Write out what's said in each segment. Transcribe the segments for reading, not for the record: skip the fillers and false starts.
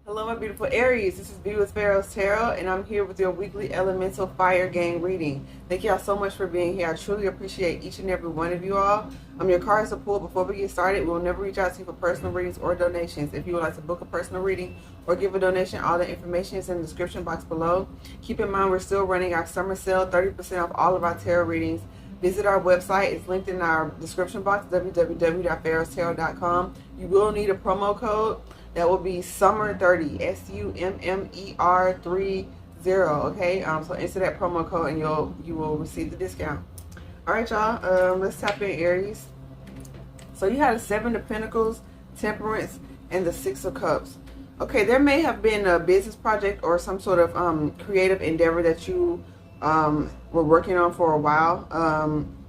Hello, my beautiful Aries. This is B with Pharaohs Tarot, and I'm here with your weekly elemental fire gang reading. Thank y'all so much for being here. I truly appreciate each and every one of you all. Your cards are pulled. Before we get started, we will never reach out to you for personal readings or donations. If you would like to book a personal reading or give a donation, all the information is in the description box below. Keep in mind, we're still running our summer sale, 30% off all of our tarot readings. Visit our website. It's linked in our description box, www.PharaohsTarot.com. You will need a promo code. That will be Summer30, SUMMER30. Okay, so enter that promo code and you will receive the discount. All right, y'all. Let's tap in Aries. So you had a 7 of Pentacles, Temperance, and the 6 of Cups. Okay, there may have been a business project or some sort of creative endeavor that you were working on for a while.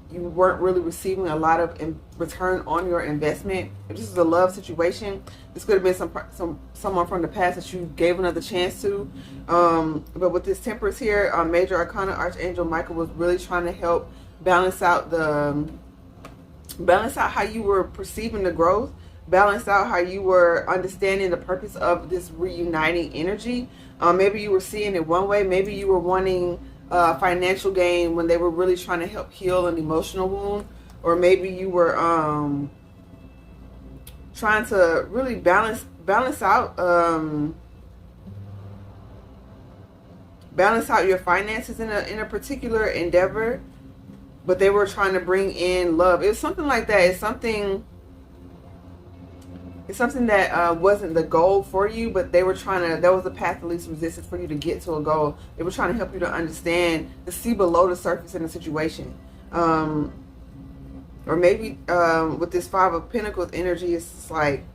You weren't really receiving a lot of return on your investment. If this is a love situation, this could have been someone from the past that you gave another chance to. But with this Temperance here, Major Arcana Archangel Michael was really trying to help balance out how you were perceiving the growth, balance out how you were understanding the purpose of this reuniting energy. Maybe you were seeing it one way, maybe you were wanting financial gain when they were really trying to help heal an emotional wound, or maybe you were trying to really balance out your finances in a particular endeavor, but they were trying to bring in love. It's something like that. It's something that wasn't the goal for you, but they were trying to, that was the path of least resistance for you to get to a goal. They were trying to help you to understand, to see below the surface in the situation. Or maybe with this 5 of Pentacles energy, it's like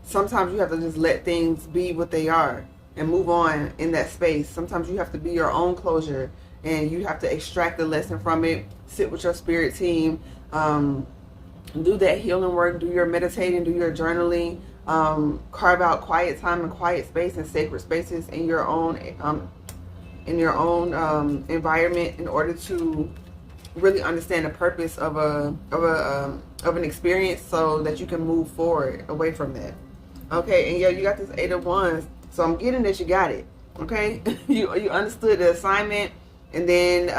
sometimes you have to just let things be what they are and move on in that space. Sometimes you have to be your own closure and you have to extract the lesson from it, sit with your spirit team, do that healing work, do your meditating, do your journaling, carve out quiet time and quiet space and sacred spaces in your own environment in order to really understand the purpose of an experience, so that you can move forward away from that. Okay, and yeah, you got this 8 of Wands, so I'm getting that you got it. Okay, you understood the assignment, and then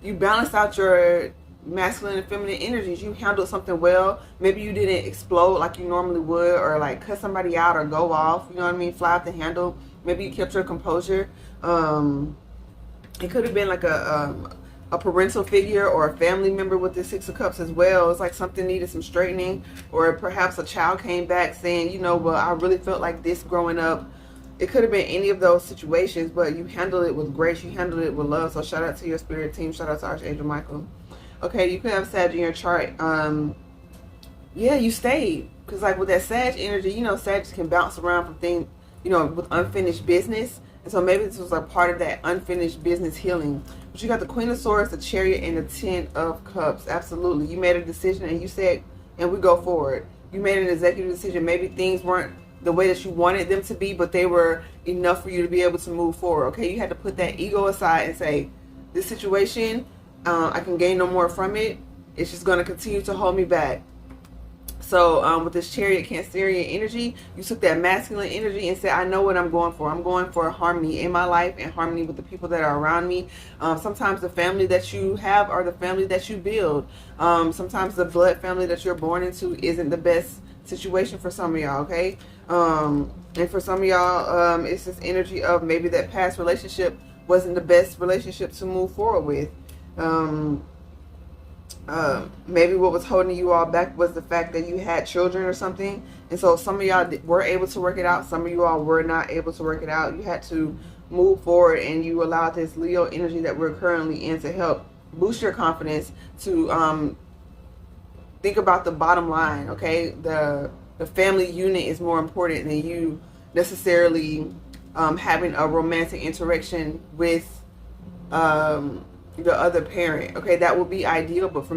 you balanced out your masculine and feminine energies. You handled something well. Maybe you didn't explode like you normally would, or like cut somebody out or go off, you know what I mean, fly off the handle. Maybe you kept your composure. It could have been like a parental figure or a family member with the 6 of Cups as well. It's like something needed some straightening, or perhaps a child came back saying, you know, well, I really felt like this growing up. It could have been any of those situations, but you handled it with grace. You handled it with love. So shout out to your spirit team. Shout out to Archangel Michael. Okay, you could have Sag in your chart. Yeah, you stayed. Because like with that Sag energy, you know, Sag can bounce around from things, you know, with unfinished business. And so maybe this was a part of that unfinished business healing. But you got the Queen of Swords, the Chariot, and the 10 of Cups. Absolutely. You made a decision and you said, and we go forward. You made an executive decision. Maybe things weren't the way that you wanted them to be, but they were enough for you to be able to move forward. Okay, you had to put that ego aside and say, this situation, I can gain no more from it. It's just going to continue to hold me back. So with this Chariot Cancerian energy, you took that masculine energy and said, I know what I'm going for. I'm going for harmony in my life and harmony with the people that are around me. Sometimes the family that you have are the family that you build. Sometimes the blood family that you're born into isn't the best situation for some of y'all, okay? And for some of y'all, it's this energy of maybe that past relationship wasn't the best relationship to move forward with. Maybe what was holding you all back was the fact that you had children or something, and so some of y'all were able to work it out, some of you all were not able to work it out. You had to move forward, and you allowed this Leo energy that we're currently in to help boost your confidence, to think about the bottom line. Okay, the family unit is more important than you necessarily having a romantic interaction with the other parent. Okay, that would be ideal, but for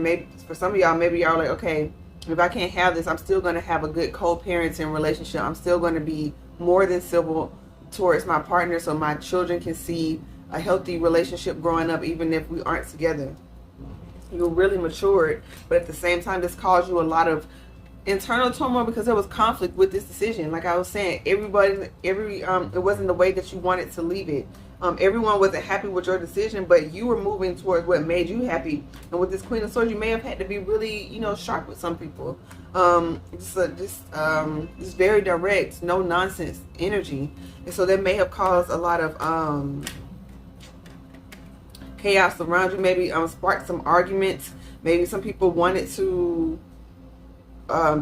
some of y'all, maybe y'all are like, okay, if I can't have this, I'm still going to have a good co-parenting relationship. I'm still going to be more than civil towards my partner, so my children can see a healthy relationship growing up, even if we aren't together. You're really matured, but at the same time, this caused you a lot of internal turmoil because there was conflict with this decision. Like I was saying, it wasn't the way that you wanted to leave it. Everyone wasn't happy with your decision, but you were moving towards what made you happy. And with this Queen of Swords, you may have had to be really, sharp with some people. Just very direct, no nonsense energy. And so that may have caused a lot of chaos around you. Maybe sparked some arguments. Maybe some people wanted to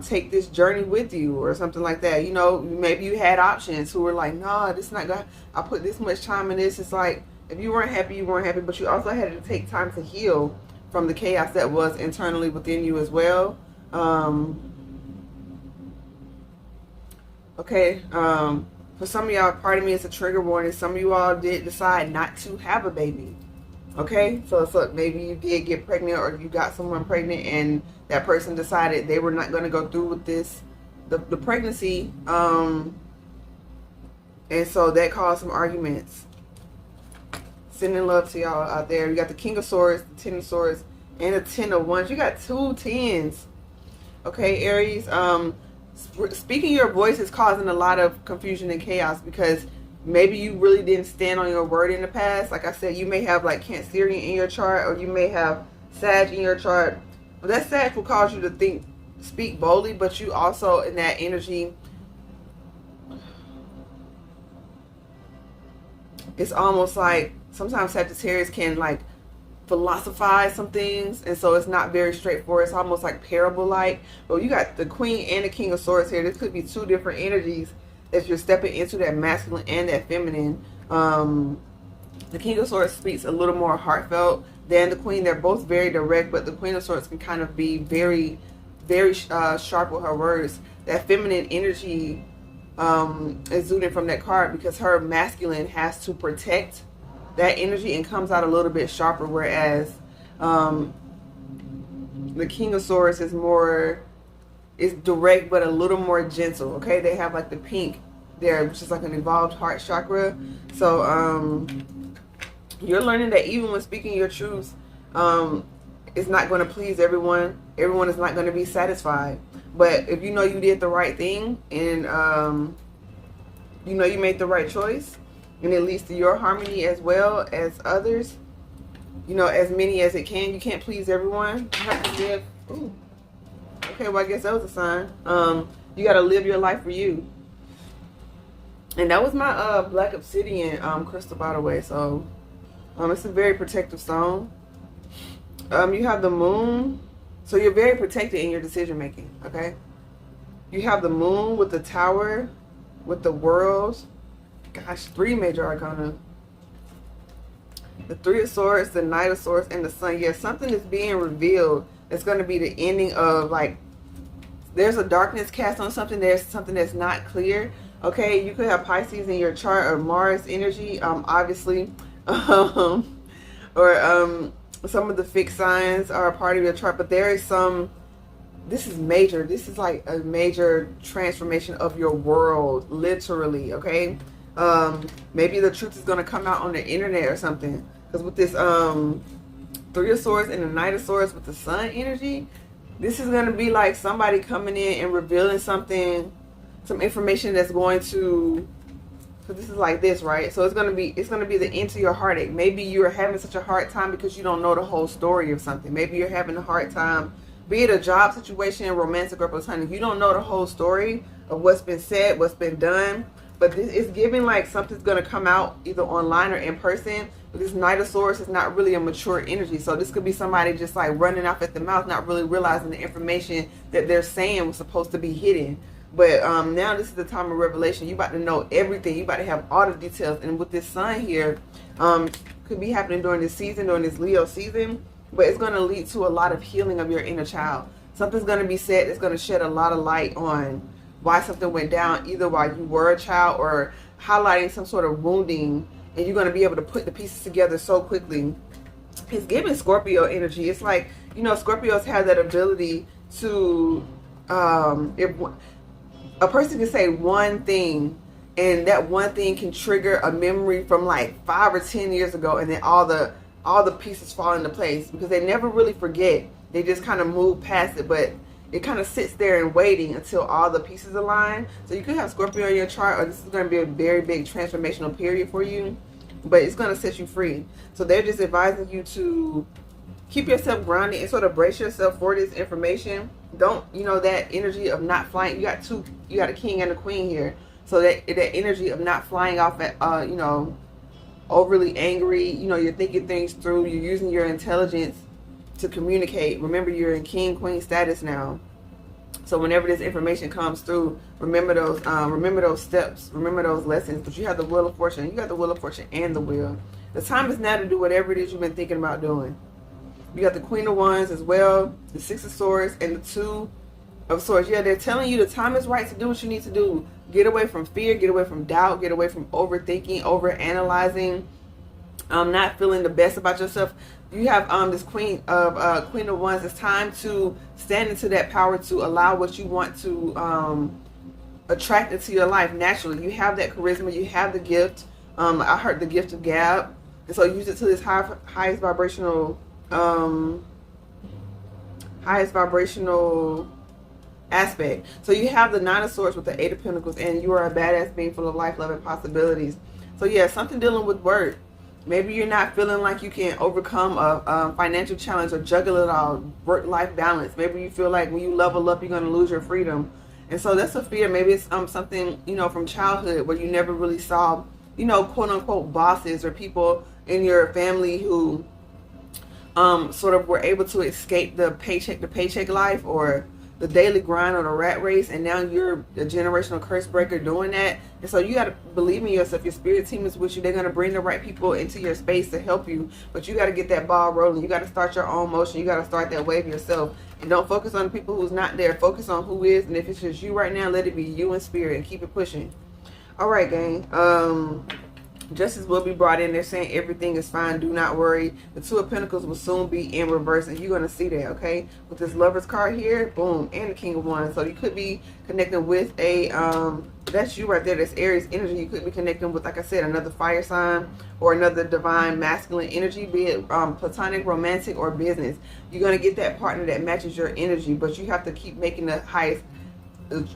take this journey with you or something like that. Maybe you had options who were like, no, this is not gonna, I put this much time in this. It's like, if you weren't happy, you weren't happy, but you also had to take time to heal from the chaos that was internally within you as well. Okay, for some of y'all, part of me, it's a trigger warning. Some of you all did decide not to have a baby. Okay, so maybe you did get pregnant, or you got someone pregnant and that person decided they were not going to go through with the pregnancy, and so that caused some arguments. Sending love to y'all out there. You got the King of Swords, the Ten of Swords, and the Ten of Wands. You got 2 tens. Okay, Aries, speaking your voice is causing a lot of confusion and chaos because maybe you really didn't stand on your word in the past. Like I said, you may have like Cancerian in your chart, or you may have Sag in your chart. But that Sag will cause you to speak boldly, but you also, in that energy, it's almost like sometimes Sagittarius can like philosophize some things, and so it's not very straightforward. It's almost like parable-like. But you got the Queen and the King of Swords here. This could be 2 different energies as you're stepping into that masculine and that feminine. The King of Swords speaks a little more heartfelt than the Queen. They're both very direct, but the Queen of Swords can kind of be very, very sharp with her words. That feminine energy exuding from that card, because her masculine has to protect that energy and comes out a little bit sharper, whereas the King of Swords is direct but a little more gentle. Okay, they have like the pink there, which is like an evolved heart chakra. So you're learning that even when speaking your truths, it's not going to please everyone. Everyone is not going to be satisfied. But if you know you did the right thing, and you know you made the right choice, and it leads to your harmony as well as others, as many as it can. You can't please everyone. You have to live. Ooh. Okay, well, I guess that was a sign. You got to live your life for you. And that was my black obsidian crystal, by the way. So it's a very protective stone. You have the moon. So you're very protected in your decision making, okay? You have the moon with the tower, with the world. Gosh, 3 major arcana. The 3 of Swords, the Knight of Swords, and the Sun. Yeah, something is being revealed. It's going to be the ending of, like, there's a darkness cast on something. There's something that's not clear. Okay, you could have Pisces in your chart, or Mars energy, obviously. Or some of the fixed signs are a part of your chart. But there is this is major. This is like a major transformation of your world, literally, okay? Maybe the truth is going to come out on the internet or something. Because with this 3 of Swords and the Knight of Swords with the Sun energy, this is going to be like somebody coming in and revealing something, some information that's going to, so this is like this, right? So it's going to be the end to your heartache. Maybe you're having such a hard time because you don't know the whole story of something. Maybe you're having a hard time, be it a job situation, romantic or platonic. You don't know the whole story of what's been said, what's been done. But this is giving like something's going to come out either online or in person. But this Knight of Swords is not really a mature energy. So this could be somebody just like running off at the mouth, not really realizing the information that they're saying was supposed to be hidden. But now this is the time of revelation. You about to know everything. You about to have all the details. And with this Sun here, could be happening during this season, during this Leo season. But it's going to lead to a lot of healing of your inner child. Something's going to be said that's going to shed a lot of light on why something went down, either while you were a child or highlighting some sort of wounding, and you're going to be able to put the pieces together so quickly. It's giving Scorpio energy. It's like, Scorpios have that ability to, if a person can say one thing, and that one thing can trigger a memory from like 5 or 10 years ago, and then all the pieces fall into place, because they never really forget. They just kind of move past it. But it kind of sits there and waiting until all the pieces align. So you could have Scorpio in your chart, or this is going to be a very big transformational period for you, but it's going to set you free. So they're just advising you to keep yourself grounded and sort of brace yourself for this information. Don't, you know, that energy of not flying. You got a king and a queen here. So that energy of not flying off at, you know, overly angry. You know, you're thinking things through. You're using your intelligence to communicate. Remember, you're in king, queen status now. So whenever this information comes through, remember those steps, remember those lessons. But you have the Wheel of Fortune. You got the Wheel of Fortune and the Wheel. The time is now to do whatever it is you've been thinking about doing. You got the Queen of Wands as well, the Six of Swords, and the Two of Swords. Yeah, they're telling you the time is right to do what you need to do. Get away from fear, get away from doubt, get away from overthinking, overanalyzing, not feeling the best about yourself. You have this Queen of Wands. It's time to stand into that power to allow what you want to attract into your life naturally. You have that charisma, you have the gift. I heard the gift of gab, and so use it to this highest vibrational aspect. So you have the Nine of Swords with the Eight of Pentacles, and you are a badass being full of life, love, and possibilities. So yeah, something dealing with work. Maybe you're not feeling like you can overcome a financial challenge or juggle it all, work-life balance. Maybe you feel like when you level up, you're going to lose your freedom. And so that's a fear. Maybe it's something, you know, from childhood where you never really saw, you know, quote-unquote bosses or people in your family who sort of were able to escape the paycheck life or the daily grind or the rat race, and now you're a generational curse breaker doing that. And so you got to believe in yourself. Your spirit team is with you. They're going to bring the right people into your space to help you, but you got to get that ball rolling. You got to start your own motion. You got to start that wave yourself, and don't focus on the people who's not there. Focus on who is, and if it's just you right now, let it be you in spirit and keep it pushing. All right, gang. Justice will be brought in. They're saying everything is fine. Do not worry. The Two of Pentacles will soon be in reverse, and you're going to see that, okay? With this Lover's card here, boom, and the King of Wands. So you could be connecting with a, that's you right there. That's Aries energy. You could be connecting with, like I said, another fire sign or another divine masculine energy, be it platonic, romantic, or business. You're going to get that partner that matches your energy, but you have to keep making the highest,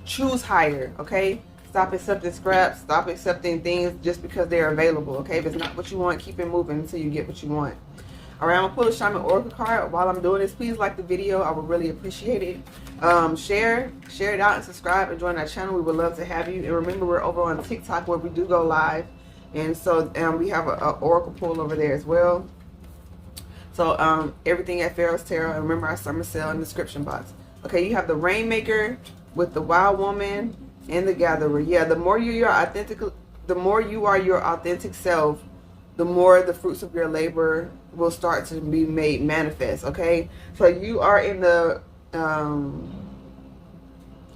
choose higher, okay? Stop accepting scraps. Stop accepting things just because they're available, okay? If it's not what you want, keep it moving until you get what you want. All right, I'm going to pull a Shaman Oracle card. While I'm doing this, please like the video. I would really appreciate it. Share it out and subscribe and join our channel. We would love to have you. And remember, we're over on TikTok where we do go live. And so we have an Oracle pull over there as well. So everything at Pharaoh's Tarot. And remember our summer sale in the description box. Okay, you have the Rainmaker with the Wild Woman and the Gatherer. Yeah, the more you are your authentic self, the more the fruits of your labor will start to be made manifest, okay? So you are in the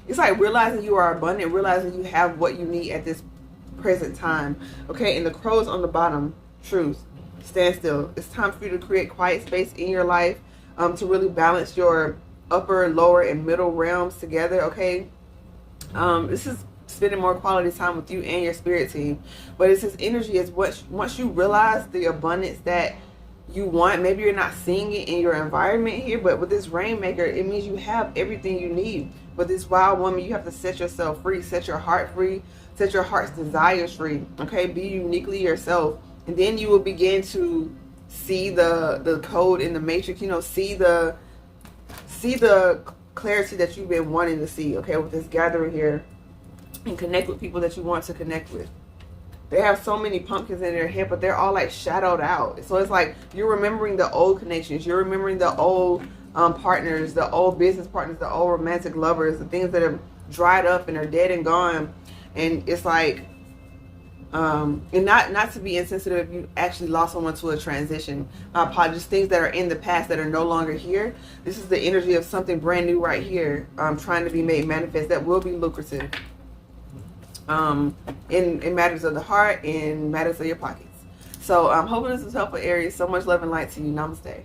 it's like realizing you are abundant, realizing you have what you need at this present time, okay? And the Crows on the bottom, truth, stand still. It's time for you to create quiet space in your life to really balance your upper, lower, and middle realms together, okay? This is spending more quality time with you and your spirit team, but it's this energy is once you realize the abundance that you want, maybe you're not seeing it in your environment here, but with this Rainmaker, it means you have everything you need. With this Wild Woman, you have to set yourself free, set your heart free, set your heart's desires free, okay? Be uniquely yourself, and then you will begin to see the code in the matrix, you know, see the clarity that you've been wanting to see, okay, with this Gathering here, and connect with people that you want to connect with. They have so many pumpkins in their head, but they're all like shadowed out. So it's like you're remembering the old connections, you're remembering the old partners, the old business partners, the old romantic lovers, the things that have dried up and are dead and gone. And it's like and not to be insensitive if you actually lost someone to a transition. Just things that are in the past that are no longer here. This is the energy of something brand new right here, trying to be made manifest that will be lucrative. In matters of the heart, in matters of your pockets. So I'm hoping this is helpful, Aries. So much love and light to you. Namaste.